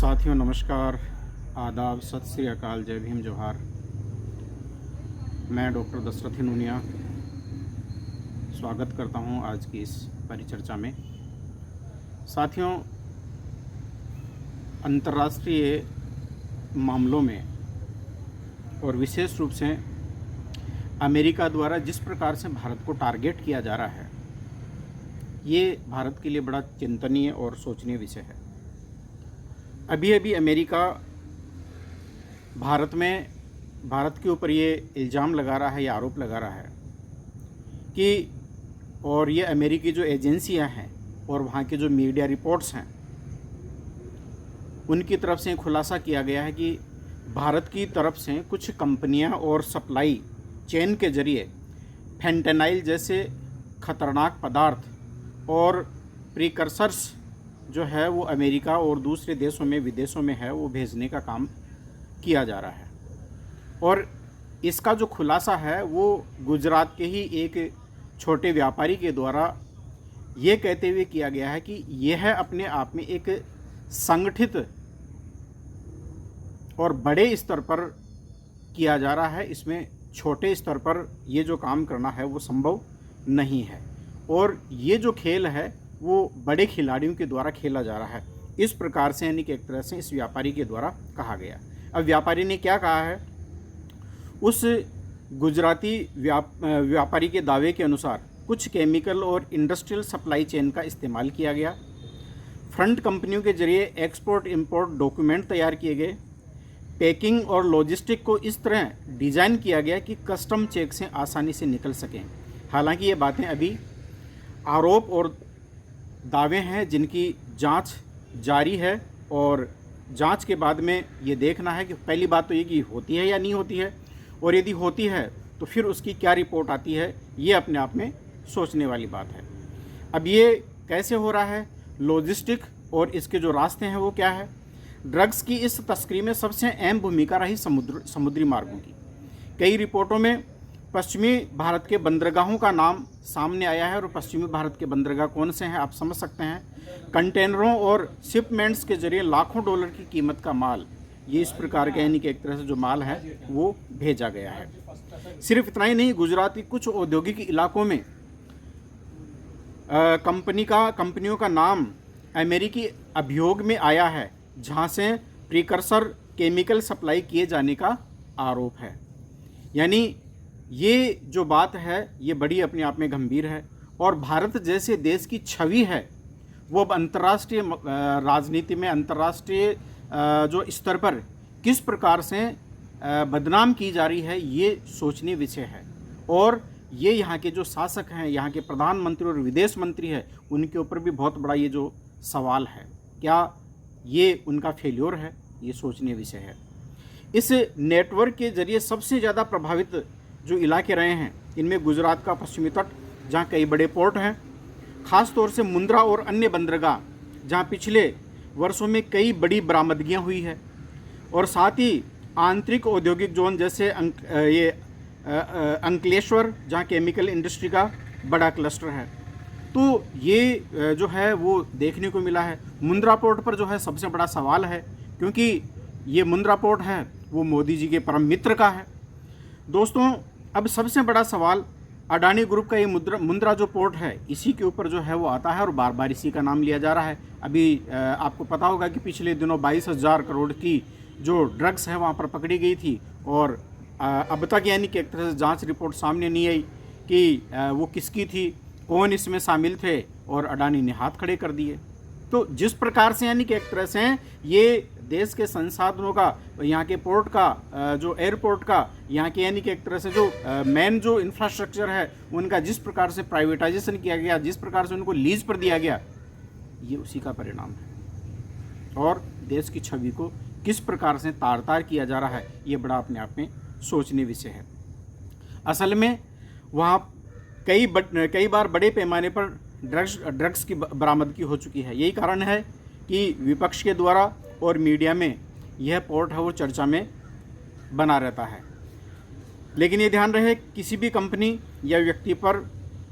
साथियों नमस्कार, आदाब, सत श्री अकाल, जय भीम, जोहार। मैं डॉक्टर दशरथ हिनूनिया स्वागत करता हूं आज की इस परिचर्चा में। साथियों, अंतर्राष्ट्रीय मामलों में और विशेष रूप से अमेरिका द्वारा जिस प्रकार से भारत को टारगेट किया जा रहा है, ये भारत के लिए बड़ा चिंतनीय और सोचनीय विषय है। अभी अभी अमेरिका भारत के ऊपर ये इल्ज़ाम लगा रहा है, ये आरोप लगा रहा है कि, और ये अमेरिकी जो एजेंसियां हैं और वहाँ के जो मीडिया रिपोर्ट्स हैं, उनकी तरफ से खुलासा किया गया है कि भारत की तरफ से कुछ कंपनियां और सप्लाई चेन के जरिए फेंटेनाइल जैसे खतरनाक पदार्थ और प्रीकर्सर्स जो है वो अमेरिका और दूसरे देशों में, विदेशों में है, वो भेजने का काम किया जा रहा है। और इसका जो खुलासा है वो गुजरात के ही एक छोटे व्यापारी के द्वारा ये कहते हुए किया गया है कि यह अपने आप में एक संगठित और बड़े स्तर पर किया जा रहा है। इसमें छोटे स्तर पर ये जो काम करना है वो संभव नहीं है, और ये जो खेल है वो बड़े खिलाड़ियों के द्वारा खेला जा रहा है। इस प्रकार से, यानी कि एक तरह से इस व्यापारी के द्वारा कहा गया। अब व्यापारी ने क्या कहा है? उस गुजराती व्यापारी के दावे के अनुसार कुछ केमिकल और इंडस्ट्रियल सप्लाई चेन का इस्तेमाल किया गया। फ्रंट कंपनियों के जरिए एक्सपोर्ट इंपोर्ट डॉक्यूमेंट तैयार किए गए। पैकिंग और लॉजिस्टिक को इस तरह डिज़ाइन किया गया कि कस्टम चेक से आसानी से निकल सकें। हालांकि ये बातें अभी आरोप और दावे हैं जिनकी जांच जारी है, और जांच के बाद में ये देखना है कि पहली बात तो ये कि होती है या नहीं होती है, और यदि होती है तो फिर उसकी क्या रिपोर्ट आती है, ये अपने आप में सोचने वाली बात है। अब ये कैसे हो रहा है, लॉजिस्टिक और इसके जो रास्ते हैं वो क्या है? ड्रग्स की इस तस्करी में सबसे अहम भूमिका रही समुद्री मार्गों की। कई रिपोर्टों में पश्चिमी भारत के बंदरगाहों का नाम सामने आया है, और पश्चिमी भारत के बंदरगाह कौन से हैं आप समझ सकते हैं। कंटेनरों और शिपमेंट्स के जरिए लाखों डॉलर की कीमत का माल, ये इस प्रकार का, यानी कि एक तरह से जो माल है वो भेजा गया है। सिर्फ इतना ही नहीं, गुजरात के कुछ औद्योगिक इलाकों में कंपनियों का नाम अमेरिकी अभियोग में आया है, जहाँ से प्रीकर्सर केमिकल सप्लाई किए जाने का आरोप है। यानी ये जो बात है ये बड़ी अपने आप में गंभीर है, और भारत जैसे देश की छवि है वो अब अंतर्राष्ट्रीय राजनीति में, अंतर्राष्ट्रीय जो स्तर पर किस प्रकार से बदनाम की जा रही है, ये सोचनीय विषय है। और ये यहाँ के जो शासक हैं, यहाँ के प्रधानमंत्री और विदेश मंत्री है, उनके ऊपर भी बहुत बड़ा ये जो सवाल है, क्या ये उनका फेल्योर है, ये सोचनीय विषय है। इस नेटवर्क के जरिए सबसे ज़्यादा प्रभावित जो इलाके रहे हैं, इनमें गुजरात का पश्चिमी तट, जहाँ कई बड़े पोर्ट हैं, ख़ास तौर से मुंद्रा और अन्य बंदरगाह, जहाँ पिछले वर्षों में कई बड़ी बरामदगियाँ हुई है, और साथ ही आंतरिक औद्योगिक जोन जैसे अंकलेश्वर, जहाँ केमिकल इंडस्ट्री का बड़ा क्लस्टर है। तो ये जो है वो देखने को मिला है। मुंद्रा पोर्ट पर जो है सबसे बड़ा सवाल है, क्योंकि ये मुंद्रा पोर्ट है वो मोदी जी के परम मित्र का है। दोस्तों, अब सबसे बड़ा सवाल अडानी ग्रुप का ये मुंद्रा जो पोर्ट है, इसी के ऊपर जो है वो आता है, और बार बार इसी का नाम लिया जा रहा है। अभी आपको पता होगा कि पिछले दिनों 22,000 करोड़ की जो ड्रग्स है वहाँ पर पकड़ी गई थी, और अब तक यानी कि एक तरह से जांच रिपोर्ट सामने नहीं आई कि वो किसकी थी, कौन इसमें शामिल थे, और अडानी ने हाथ खड़े कर दिए। तो जिस प्रकार से यानी कि एक तरह से ये देश के संसाधनों का, यहाँ के पोर्ट का, जो एयरपोर्ट का, यहाँ के यानी कि एक तरह से जो मेन जो इंफ्रास्ट्रक्चर है उनका जिस प्रकार से प्राइवेटाइजेशन किया गया, जिस प्रकार से उनको लीज पर दिया गया, ये उसी का परिणाम है। और देश की छवि को किस प्रकार से तार तार किया जा रहा है, ये बड़ा अपने आप में सोचनीय विषय है। असल में वहाँ कई बार बड़े पैमाने पर ड्रग्स की बरामदगी हो चुकी है। यही कारण है कि विपक्ष के द्वारा और मीडिया में यह पोर्ट है वो चर्चा में बना रहता है। लेकिन ये ध्यान रहे, किसी भी कंपनी या व्यक्ति पर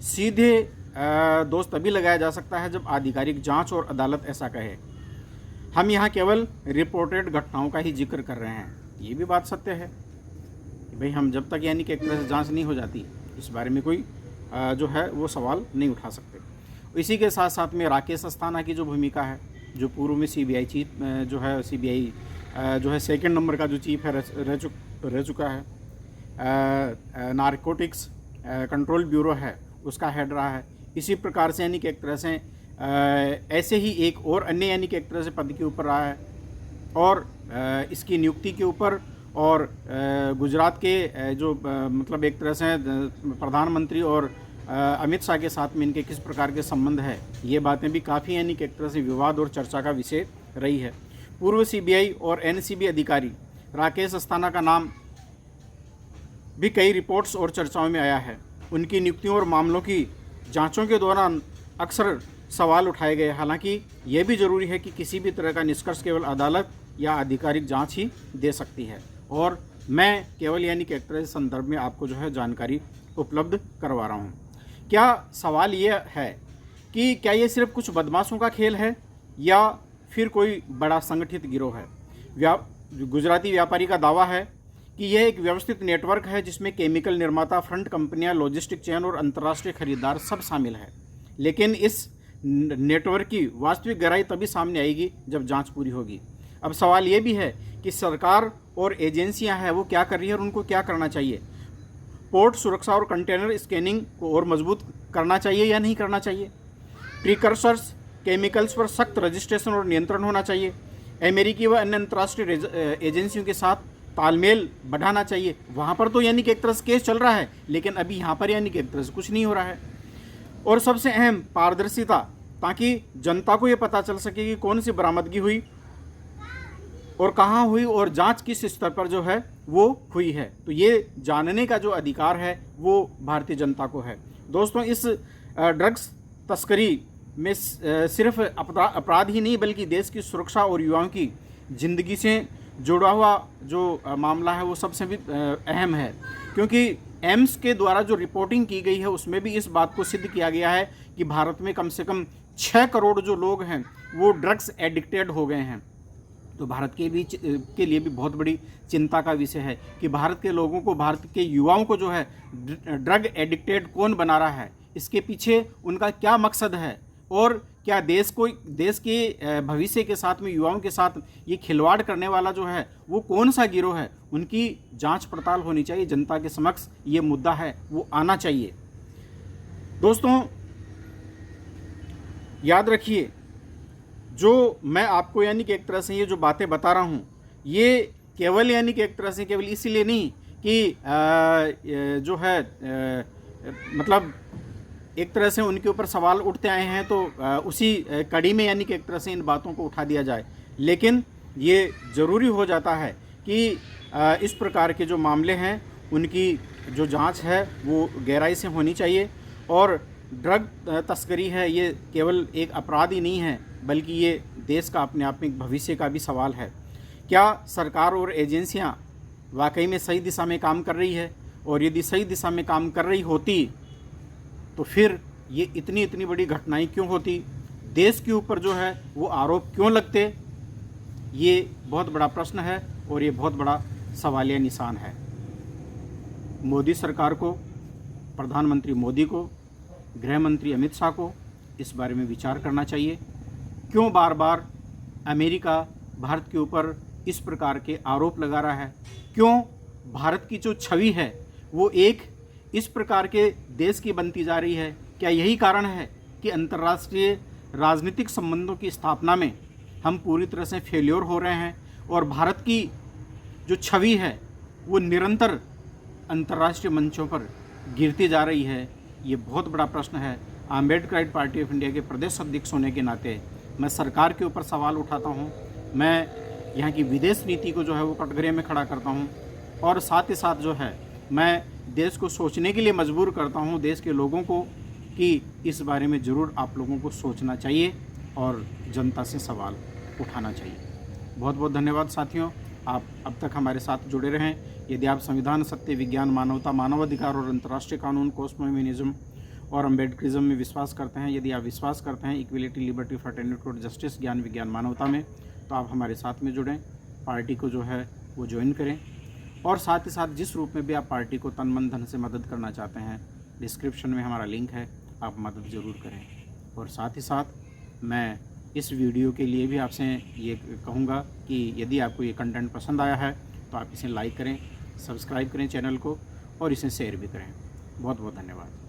सीधे दोष तभी लगाया जा सकता है जब आधिकारिक जांच और अदालत ऐसा कहे। हम यहाँ केवल रिपोर्टेड घटनाओं का ही जिक्र कर रहे हैं। ये भी बात सत्य है कि भाई हम जब तक यानी कि एक तरह से जाँच नहीं हो जाती इस बारे में कोई जो है वो सवाल नहीं उठा सकते। इसी के साथ साथ में राकेश अस्थाना की जो भूमिका है, जो पूर्व में CBI चीफ जो है CBI जो है सेकंड नंबर का जो चीफ है रह चुका है, नारकोटिक्स कंट्रोल ब्यूरो है उसका हेड रहा है। इसी प्रकार से यानी कि एक तरह से ऐसे ही एक और अन्य यानी कि एक तरह से पद के ऊपर रहा है और इसकी नियुक्ति के ऊपर और गुजरात के जो मतलब एक तरह से प्रधानमंत्री और अमित शाह के साथ में इनके किस प्रकार के संबंध है, ये बातें भी काफ़ी यानी कि एक तरह से विवाद और चर्चा का विषय रही है। पूर्व CBI और NCB अधिकारी राकेश अस्थाना का नाम भी कई रिपोर्ट्स और चर्चाओं में आया है। उनकी नियुक्तियों और मामलों की जांचों के दौरान अक्सर सवाल उठाए गए। हालांकि ये भी ज़रूरी है कि किसी भी तरह का निष्कर्ष केवल अदालत या आधिकारिक जांच ही दे सकती है और मैं केवल यानी कि एक तरह से संदर्भ में आपको जो है जानकारी उपलब्ध करवा रहा हूँ। क्या सवाल ये है कि क्या ये सिर्फ कुछ बदमाशों का खेल है या फिर कोई बड़ा संगठित गिरोह है। गुजराती व्यापारी का दावा है कि यह एक व्यवस्थित नेटवर्क है जिसमें केमिकल निर्माता, फ्रंट कंपनियां, लॉजिस्टिक चेन और अंतर्राष्ट्रीय खरीदार सब शामिल है। लेकिन इस नेटवर्क की वास्तविक गहराई तभी सामने आएगी जब जांच पूरी होगी। अब सवाल ये भी है कि सरकार और एजेंसियां हैं वो क्या कर रही है और उनको क्या करना चाहिए। पोर्ट सुरक्षा और कंटेनर स्कैनिंग को और मजबूत करना चाहिए या नहीं करना चाहिए। प्रीकर्सर्स केमिकल्स पर सख्त रजिस्ट्रेशन और नियंत्रण होना चाहिए। अमेरिकी व अन्य अंतर्राष्ट्रीय एजेंसियों के साथ तालमेल बढ़ाना चाहिए। वहाँ पर तो यानी कि एक तरह से केस चल रहा है, लेकिन अभी यहाँ पर यानी कि एक तरह से कुछ नहीं हो रहा है। और सबसे अहम पारदर्शिता, ताकि जनता को ये पता चल सके कि कौन सी बरामदगी हुई और कहाँ हुई और जांच किस स्तर पर जो है वो हुई है। तो ये जानने का जो अधिकार है वो भारतीय जनता को है। दोस्तों, इस ड्रग्स तस्करी में सिर्फ अपराध ही नहीं बल्कि देश की सुरक्षा और युवाओं की ज़िंदगी से जुड़ा हुआ जो मामला है वो सबसे भी अहम है, क्योंकि एम्स के द्वारा जो रिपोर्टिंग की गई है उसमें भी इस बात को सिद्ध किया गया है कि भारत में कम से कम 6 करोड़ जो लोग हैं वो ड्रग्स एडिक्टेड हो गए हैं। तो भारत के लिए भी बहुत बड़ी चिंता का विषय है कि भारत के लोगों को, भारत के युवाओं को जो है ड्रग एडिक्टेड कौन बना रहा है, इसके पीछे उनका क्या मकसद है और क्या देश के भविष्य के साथ में, युवाओं के साथ ये खिलवाड़ करने वाला जो है वो कौन सा गिरोह है, उनकी जांच पड़ताल होनी चाहिए। जनता के समक्ष ये मुद्दा है वो आना चाहिए। दोस्तों, याद रखिए, जो मैं आपको यानी कि एक तरह से ये जो बातें बता रहा हूँ ये केवल यानी कि एक तरह से केवल इसीलिए नहीं कि जो है मतलब एक तरह से उनके ऊपर सवाल उठते आए हैं तो उसी कड़ी में यानी कि एक तरह से इन बातों को उठा दिया जाए, लेकिन ये ज़रूरी हो जाता है कि इस प्रकार के जो मामले हैं उनकी जो जांच है वो गहराई से होनी चाहिए। और ड्रग तस्करी है ये केवल एक अपराध ही नहीं है बल्कि ये देश का अपने आप में एक भविष्य का भी सवाल है। क्या सरकार और एजेंसियां वाकई में सही दिशा में काम कर रही है, और यदि सही दिशा में काम कर रही होती तो फिर ये इतनी बड़ी घटनाएं क्यों होती, देश के ऊपर जो है वो आरोप क्यों लगते, ये बहुत बड़ा प्रश्न है और ये बहुत बड़ा सवालिया निशान है। मोदी सरकार को, प्रधानमंत्री मोदी को, गृह मंत्री अमित शाह को इस बारे में विचार करना चाहिए। क्यों बार बार अमेरिका भारत के ऊपर इस प्रकार के आरोप लगा रहा है, क्यों भारत की जो छवि है वो एक इस प्रकार के देश की बनती जा रही है। क्या यही कारण है कि अंतर्राष्ट्रीय राजनीतिक संबंधों की स्थापना में हम पूरी तरह से फेल्योर हो रहे हैं और भारत की जो छवि है वो निरंतर अंतर्राष्ट्रीय मंचों पर गिरती जा रही है। ये बहुत बड़ा प्रश्न है। आम्बेडकराइट पार्टी ऑफ इंडिया के प्रदेश अध्यक्ष होने के नाते मैं सरकार के ऊपर सवाल उठाता हूँ, मैं यहाँ की विदेश नीति को जो है वो कटघरे में खड़ा करता हूँ और साथ ही साथ जो है मैं देश को सोचने के लिए मजबूर करता हूँ, देश के लोगों को, कि इस बारे में ज़रूर आप लोगों को सोचना चाहिए और जनता से सवाल उठाना चाहिए। बहुत बहुत धन्यवाद साथियों, आप अब तक हमारे साथ जुड़े रहें। यदि आप संविधान, सत्य, विज्ञान, मानवता, मानवाधिकार और अंतर्राष्ट्रीय कानून, कॉस्मोफेमिनिज्म और अम्बेडकरिज्म में विश्वास करते हैं, यदि आप विश्वास करते हैं इक्वलिटी, लिबर्टी, फ्रेटर्निटी और जस्टिस, ज्ञान, विज्ञान, मानवता में, तो आप हमारे साथ में जुड़ें, पार्टी को जो है वो ज्वाइन करें। और साथ ही साथ जिस रूप में भी आप पार्टी को तन मन धन से मदद करना चाहते हैं, डिस्क्रिप्शन में हमारा लिंक है, आप मदद ज़रूर करें। और साथ ही साथ मैं इस वीडियो के लिए भी आपसे ये कहूँगा कि यदि आपको ये कंटेंट पसंद आया है तो आप इसे लाइक करें, सब्सक्राइब करें चैनल को और इसे शेयर भी करें। बहुत बहुत धन्यवाद।